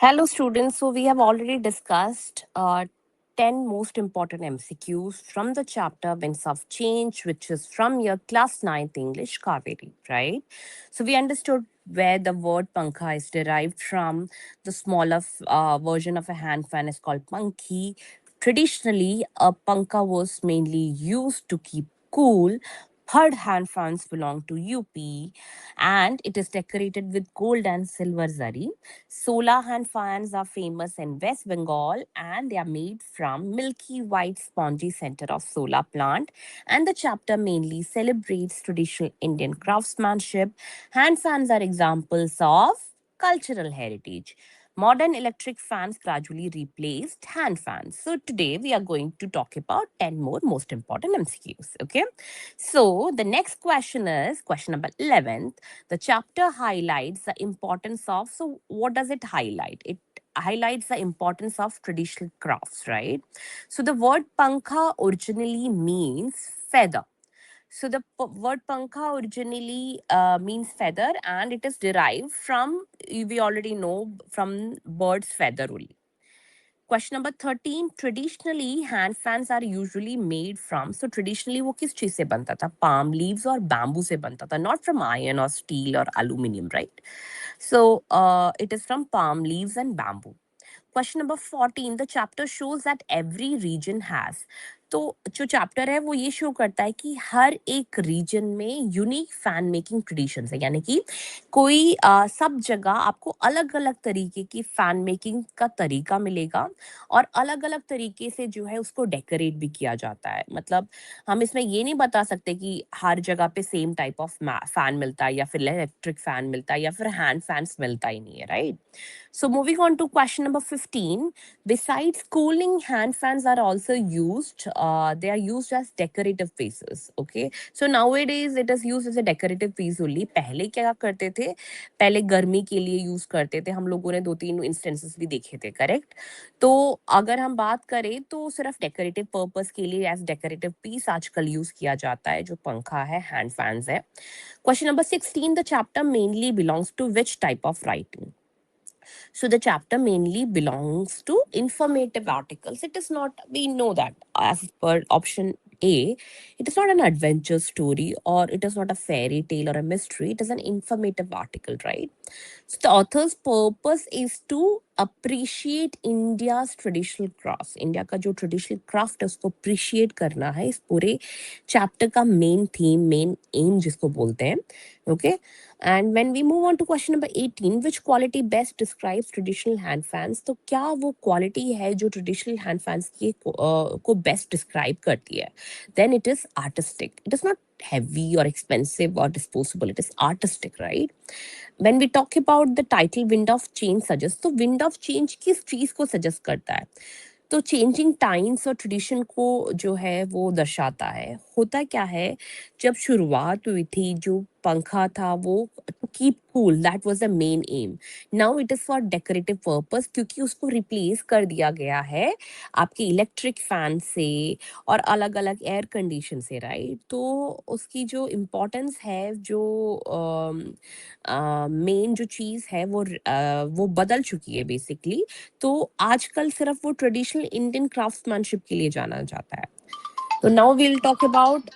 Hello, students. So, we have already discussed 10 most important MCQs from the chapter Winds of Change, which is from your class 9th English, Kaveri, right? So, we understood where the word pankha is derived from. The smaller version of a hand fan is called pankhi. Traditionally, a pankha was mainly used to keep cool. Third hand fans belong to UP and it is decorated with gold and silver zari. Solar hand fans are famous in West Bengal and they are made from milky white spongy center of solar plant. And the chapter mainly celebrates traditional Indian craftsmanship. Hand fans are examples of cultural heritage. Modern electric fans gradually replaced hand fans. So today we are going to talk about 10 more most important MCQs. Okay. So the next question is question number 11. The chapter highlights the importance of, so what does it highlight? It highlights the importance of traditional crafts, right? So the word pankha originally means feather. So the word pankha originally means feather and it is derived from, we already know, from bird's feather only. Question number 13. Traditionally, hand fans are usually made from, so traditionally वो किस चीज से बनता था? Palm leaves और bamboo से बनता था, not from iron or steel or aluminum, right? So it is from palm leaves and bamboo. Question number 14. The chapter shows that every region has. तो जो चैप्टर है वो ये शो करता है कि हर एक रीजन में यूनिक फैन मेकिंग ट्रेडिशंस है, यानी कि कोई सब जगह आपको अलग अलग तरीके की फैन मेकिंग का तरीका मिलेगा और अलग अलग तरीके से जो है उसको डेकोरेट भी किया जाता है. मतलब हम इसमें ये नहीं बता सकते कि हर जगह पे सेम टाइप ऑफ फैन मिलता है या फिर इलेक्ट्रिक फैन मिलता है या फिर हैंड फैंस मिलता ही नहीं है, right? So moving on to question number 15. Besides cooling, hand fans are also used. They are used as decorative pieces. Okay. So nowadays it is used as a decorative piece only. पहले क्या करते थे? पहले गर्मी के लिए use करते थे. हम लोगों ने 2-3 इंस्टेंसेस भी देखे थे, करेक्ट? तो अगर हम बात करें तो सिर्फ डेकोरेटिव पर्पस के लिए एज डेकोरेटिव पीस आजकल यूज किया जाता है. जो पंखा है, हैंड फैंस है. Question number 16. The chapter mainly belongs to which type of writing? So the chapter mainly belongs to informative articles. It is not, we know that as per option A, it is not an adventure story or it is not a fairy tale or a mystery. It is an informative article, right? So the author's purpose is to appreciate India's traditional crafts. India का जो traditional craft है उसको appreciate करना है. इस पूरे chapter का main theme, main aim जिसको बोलते हैं. Okay. And when we move on to question number 18, which quality best describes traditional hand fans? तो क्या वो quality है जो traditional hand fans को best describe करती है? Then it is artistic. It is not heavy or expensive or disposable. It is artistic, right? When we talk about the title Wind of Change suggests, तो Wind of Change किस चीज को suggest करता है? तो changing times और tradition को जो है वो दर्शाता है. होता क्या है, जब शुरुआत हुई थी जो पंखा था वो to keep cool, that was the main aim. Now it is for decorative purpose क्योंकि उसको रिप्लेस कर दिया गया है आपके इलेक्ट्रिक फैन से और अलग अलग एयर कंडीशन से, राइट? तो उसकी जो इम्पोर्टेंस है, जो मेन जो चीज़ है वो बदल चुकी है बेसिकली. तो आजकल सिर्फ वो ट्रेडिशनल इंडियन क्राफ्ट्समैनशिप के लिए जाना जाता है. तो now we will talk about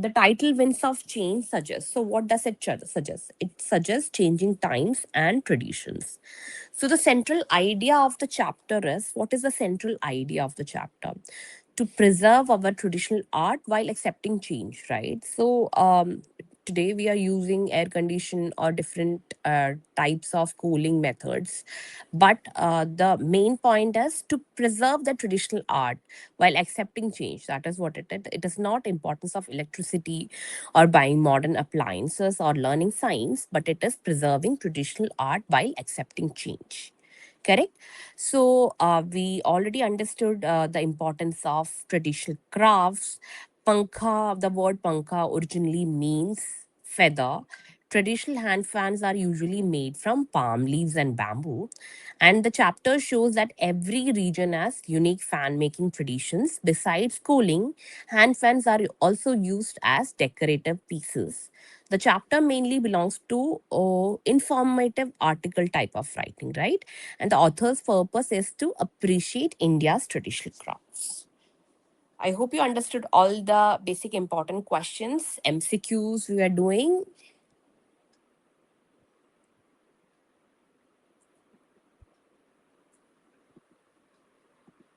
the title Winds of Change suggests. So, what does it suggest? It suggests changing times and traditions. So, the central idea of the chapter is, what is the central idea of the chapter? To preserve our traditional art while accepting change, right? So, today we are using air condition or different types of cooling methods, but the main point is to preserve the traditional art while accepting change. That is what it is. It is not importance of electricity or buying modern appliances or learning science, but it is preserving traditional art while accepting change. Correct? So we already understood the importance of traditional crafts. Pankha, the word pankha originally means feather. Traditional hand fans are usually made from palm leaves and bamboo. And the chapter shows that every region has unique fan making traditions. Besides cooling, hand fans are also used as decorative pieces. The chapter mainly belongs to informative article type of writing, right? And the author's purpose is to appreciate India's traditional crafts. I hope you understood all the basic important questions, MCQs we are doing.